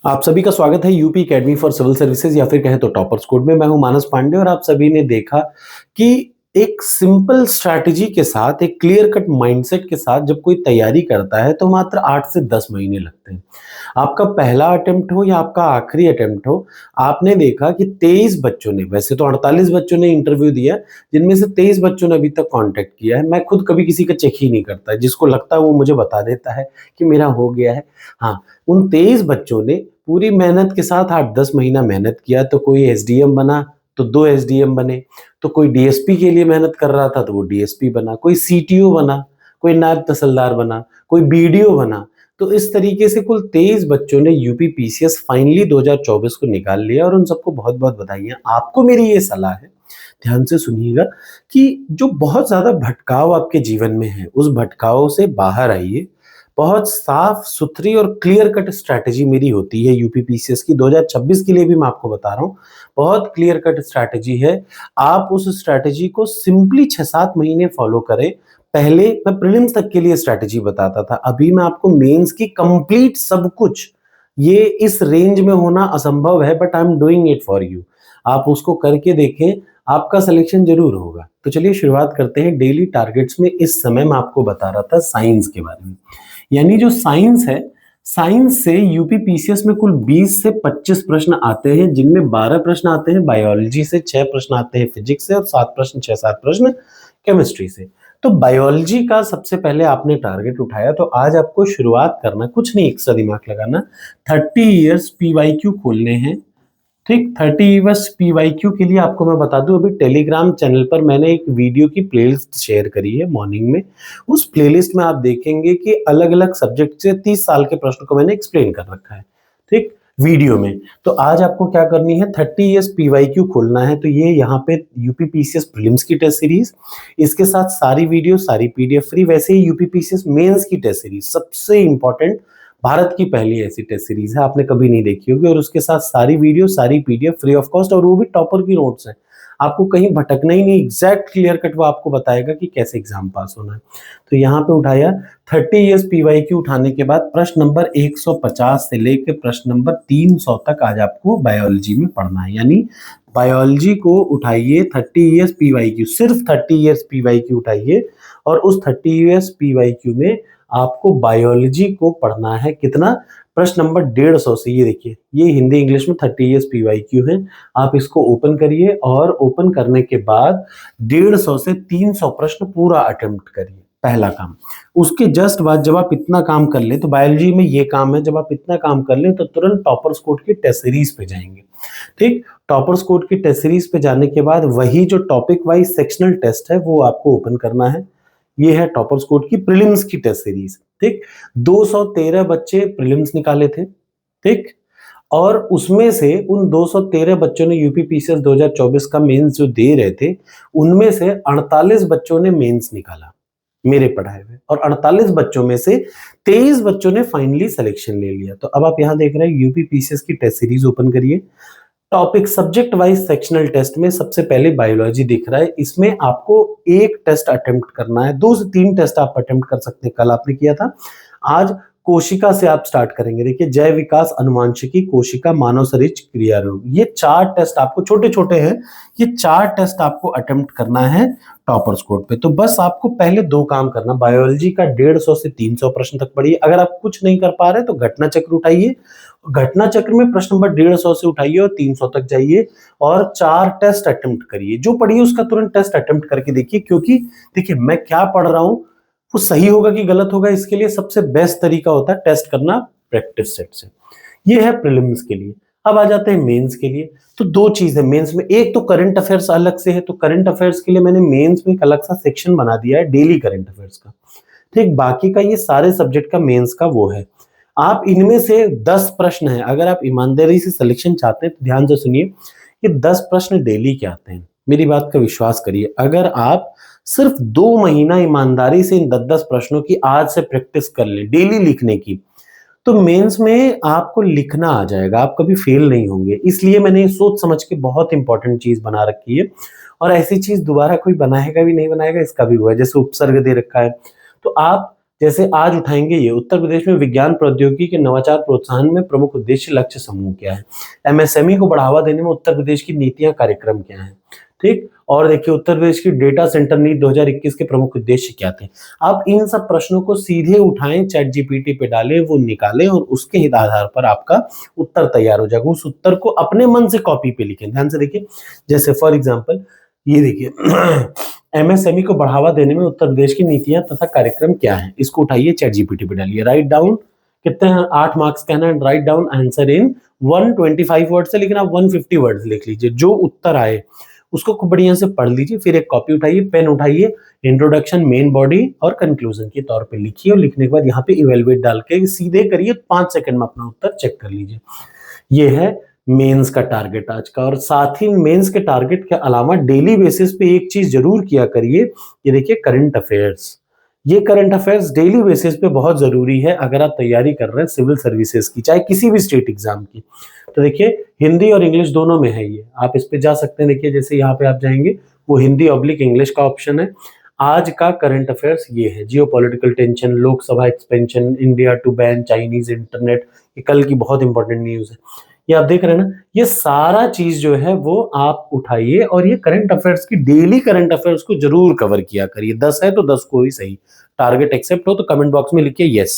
आप सभी का स्वागत है UP academy for civil services या फिर कहें तो टॉपर्स कोड में। मैं हूं मानस पांडे और आप सभी ने देखा कि एक सिंपल स्ट्रैटेजी के साथ, एक क्लियर कट माइंडसेट के साथ जब कोई तैयारी करता है तो मात्र 8 से 10 महीने लगते हैं। आपका पहला अटेम्प्ट हो या आपका आखिरी अटेम्प्ट हो, आपने देखा कि 23 बच्चों ने, वैसे तो 48 बच्चों ने इंटरव्यू दिया, जिनमें से 23 बच्चों ने अभी तक कांटेक्ट किया है। मैं खुद कभी किसी का चेक ही नहीं करता, जिसको लगता है वो मुझे बता देता है कि मेरा हो गया है। हाँ, उन 23 बच्चों ने पूरी मेहनत के साथ 8-10 महीना मेहनत किया, तो कोई एसडीएम बना, तो 2 एसडीएम बने, तो कोई डीएसपी के लिए मेहनत कर रहा था तो वो डीएसपी बना, कोई सीटीओ बना, कोई नायब तहसीलदार बना, कोई बीडीओ बना। तो इस तरीके से कुल 23 बच्चों ने यूपी पीसीएस फाइनली 2024 को निकाल लिया और उन सबको बहुत-बहुत बधाइयाँ। आपको मेरी ये सलाह है, ध्यान से सुनिएगा कि जो बहुत ज़्यादा भटकाव आपके जीवन में है, उस भटकाव से बाहर आइए। बहुत साफ-सुथरी और क्लियर कट स्ट्रैटेजी मेरी होती है यूपी पीसीएस की 2026 के लिए भी मैं आपको बता रहा हूँ। बहुत क्लियर कट स्ट्रैटेजी है। आप उस स्ट्रैटेजी को सिंपली 6-7 महीने फॉलो करें। पहले मैं प्रीलिम्स तक के लिए स्ट्रैटेजी बताता था, अभी मैं आपको मेंस की कंप्लीट सब कुछ, ये इस रेंज में होना असंभव है but I am doing it for you. आप उसको करके देखें, आपका सिलेक्शन ज़रूर होगा। तो चलिए शुरुआत करते हैं डेली टारगेट्स में। इस समय मैं आपको बता रहा था साइंस के बारे में। यानी जो साइंस है, साइंस से यूपी पीसीएस में कुल 20 से 25 प्रश्न आते हैं, जिनमें 12 प्रश्न आते हैं बायोलॉजी से, 6 प्रश्न आते हैं फिजिक्स से और 7 प्रश्न 6-7 प्रश्न केमिस्ट्री से। तो बायोलॉजी का सबसे पहले आपने टारगेट उठाया, तो आज आपको शुरुआत करना, कुछ नहीं एक्स्ट्रा दिमाग लगाना, 30 इयर्स पीवाईक्यू खोलने हैं। ठीक, 30 इयर्स पीवाईक्यू के लिए आपको मैं बता दूं, अभी टेलीग्राम चैनल पर मैंने एक वीडियो की प्लेलिस्ट शेयर करी है मॉर्निंग में। उस प्लेलिस्ट में आप देखेंगे कि अलग अलग सब्जेक्ट से 30 साल के प्रश्न को मैंने एक्सप्लेन कर रखा है, ठीक, वीडियो में। तो आज आपको क्या करनी है, 30 इयर्स पीवाईक्यू खोलना है। तो ये यहाँ पे यूपी पीसीएस प्रीलिम्स की टेस्ट सीरीज, इसके साथ सारी वीडियो, सारी पीडीएफ फ्री। वैसे ही यूपी पीसीएस मेंस की टेस्ट सीरीज सबसे इंपॉर्टेंट, भारत की पहली ऐसी टेस्ट सीरीज है, आपने कभी नहीं देखी होगी, और उसके साथ सारी वीडियो, सारी पीडीएफ फ्री ऑफ कॉस्ट, और वो भी टॉपर की नोट्स हैं। आपको कहीं भटकना ही नहीं, एग्जैक्ट क्लियर कट वो आपको बताएगा कि कैसे एग्जाम पास होना है। तो यहाँ पे उठाया 30 इयर्स पीवाईक्यू। उठाने के बाद प्रश्न नंबर 150 से लेकर प्रश्न नंबर 300 तक आज आपको बायोलॉजी में पढ़ना है। यानी बायोलॉजी को उठाइए, 30 इयर्स पीवाईक्यू, सिर्फ 30 इयर्स पीवाईक्यू उठाइए, और उस 30 इयर्स पीवाईक्यू में आपको बायोलॉजी को पढ़ना है कितना, प्रश्न नंबर 150 से। ये देखिए, ये हिंदी इंग्लिश में 30 इयर्स पीवाईक्यू है। आप इसको ओपन करिए और ओपन करने के बाद 150 से 300 प्रश्न पूरा अटेम्प्ट करिए, पहला काम। उसके जस्ट बाद जब आप इतना काम कर ले, तो बायोलॉजी में ये काम है, जब आप इतना काम कर ले तो तुरंत टॉपर्स कोड की टेस्ट सीरीज पे जाएंगे। ठीक, टॉपर्स कोड की टेस्ट सीरीज पे जाने के बाद वही जो टॉपिक वाइज सेक्शनल टेस्ट है वो आपको ओपन करना है। ये है टॉपर्स कोड की प्रीलिम्स की टेस्ट सीरीज। ठीक, 213 बच्चे प्रीलिम्स निकाले थे, ठीक, और उसमें से उन 213 बच्चों ने यूपी पीसीएस 2024 का मेंस जो दे रहे थे, उनमें से 48 बच्चों ने मेंस निकाला मेरे पढ़ाए हुए, और 48 बच्चों में से 23 बच्चों ने फाइनली सिलेक्शन ले लिया। तो अब आप यहाँ देख रहे हैं यूपी पीसीएस की टेस्ट सीरीज ओपन करिए। Topic subject wise sectional test में सबसे पहले बायोलॉजी दिख रहा है। इसमें आपको एक टेस्ट अटेम्प्ट करना है, 2 से 3 टेस्ट आप अटेम्प्ट कर सकते हैं, कल आपने किया था। आज कोशिका से आप स्टार्ट करेंगे। देखिए, जय विकास, अनुवांशिकी, कोशिका, मानव शरीर, क्रिया रोग, ये 4 टेस्ट आपको, छोटे छोटे हैं, ये 4 टेस्ट आपको अटेम्प्ट करना है टॉपर्स कोड पे। तो बस आपको पहले 2 काम करना, बायोलॉजी का 150 से 300 प्रश्न तक पढ़िए। अगर आप कुछ नहीं कर पा रहे तो घटना चक्र उठाइए, घटना चक्र में प्रश्न नंबर 150 से उठाइए और 300 तक जाइए, और 4 टेस्ट अटेम्प्ट करिए। जो पढ़िए उसका तुरंत टेस्ट अटेम्प्ट करके देखिए, क्योंकि देखिए मैं क्या पढ़ रहा हूं वो सही होगा कि गलत होगा, इसके लिए सबसे बेस्ट तरीका होता है टेस्ट करना प्रैक्टिस सेट से। ये है प्रीलिम्स के लिए। अब आ जाते हैं मेंस के लिए। तो 2 चीज है मेंस में, एक तो करंट अफेयर्स अलग से है, तो करंट अफेयर्स के लिए मैंने मेंस में एक अलग सा सेक्शन बना दिया है, डेली करंट अफेयर्स का। ठीक, बाकी का ये सारे सब्जेक्ट का मेंस का वो है। आप इनमें से 10 प्रश्न है, अगर आप ईमानदारी से सिलेक्शन चाहते हैं तो ध्यान से सुनिए, ये 10 प्रश्न डेली के आते हैं, मेरी बात का विश्वास करिए। अगर आप सिर्फ 2 महीना ईमानदारी से इन 10-10 प्रश्नों की आज से प्रैक्टिस कर लें, डेली लिखने की, तो मेंस में आपको लिखना आ जाएगा, आप कभी फेल नहीं होंगे। इसलिए मैंने सोच समझ के बहुत इंपॉर्टेंट चीज बना रखी है, और ऐसी चीज दोबारा कोई बनाएगा भी नहीं बनाएगा, इसका भी हुआ है। जैसे उपसर्ग दे रखा है, तो आप जैसे आज उठाएंगे ये उत्तर प्रदेश में विज्ञान प्रौद्योगिकी के नवाचार प्रोत्साहन में प्रमुख उद्देश्य लक्ष्य समूह क्या है। एमएसएमई को बढ़ावा देने में उत्तर प्रदेश की नीतियां कार्यक्रम क्या है। ठीक। और देखिए उत्तर प्रदेश की डेटा सेंटर नीति 2021 के प्रमुख उद्देश्य क्या थे। आप इन सब प्रश्नों को सीधे उठाएं, चैट जीपीटी पे डालें, वो निकालें और उसके ही आधार पर आपका उत्तर तैयार हो जाएगा। उस उत्तर को अपने मन से कॉपी पे लिखें। ध्यान से देखिए, जैसे फॉर एग्जांपल ये देखिए एमएसएमई को बढ़ावा देने में उत्तर प्रदेश की नीतियां तथा कार्यक्रम क्या है। इसको उठाइए, चैट जीपीटी पे डालिए, राइट डाउन, कितने हैं 8 मार्क्स कहना है, write down answer in 125 word से, लेकिन आप 150 वर्ड लिख लीजिए। जो उत्तर आए उसको खूब बढ़िया से पढ़ लीजिए, फिर एक कॉपी उठाइए, पेन उठाइए, इंट्रोडक्शन, मेन बॉडी और कंक्लूजन के तौर पे लिखिए और लिखने के बाद यहाँ पे इवेलुएट डाल के सीधे करिए, 5 सेकंड में अपना उत्तर चेक कर लीजिए। ये है मेंस का टारगेट आज का। और साथ ही मेंस के टारगेट के अलावा डेली बेसिस पे एक चीज जरूर किया करिए, ये देखिए करंट अफेयर्स। ये करंट अफेयर्स डेली बेसिस पे बहुत जरूरी है अगर आप तैयारी कर रहे हैं सिविल सर्विसेज की, चाहे किसी भी स्टेट एग्जाम की। तो देखिए हिंदी और इंग्लिश दोनों में है ये, आप इस पे जा सकते हैं। देखिए जैसे यहाँ पे आप जाएंगे, वो हिंदी ऑब्लिक इंग्लिश का ऑप्शन है। आज का करंट अफेयर्स ये है, geopolitical tension, Lok Sabha expansion, India to ban Chinese internet, ये कल की बहुत इंपॉर्टेंट न्यूज है। ये आप देख रहे हैं ना, ये सारा चीज जो है वो आप उठाइए और ये करंट अफेयर्स की डेली करंट अफेयर्स को जरूर कवर किया करिए। 10 है तो 10 को ही सही। टारगेट एक्सेप्ट हो तो कमेंट बॉक्स में लिखिए यस।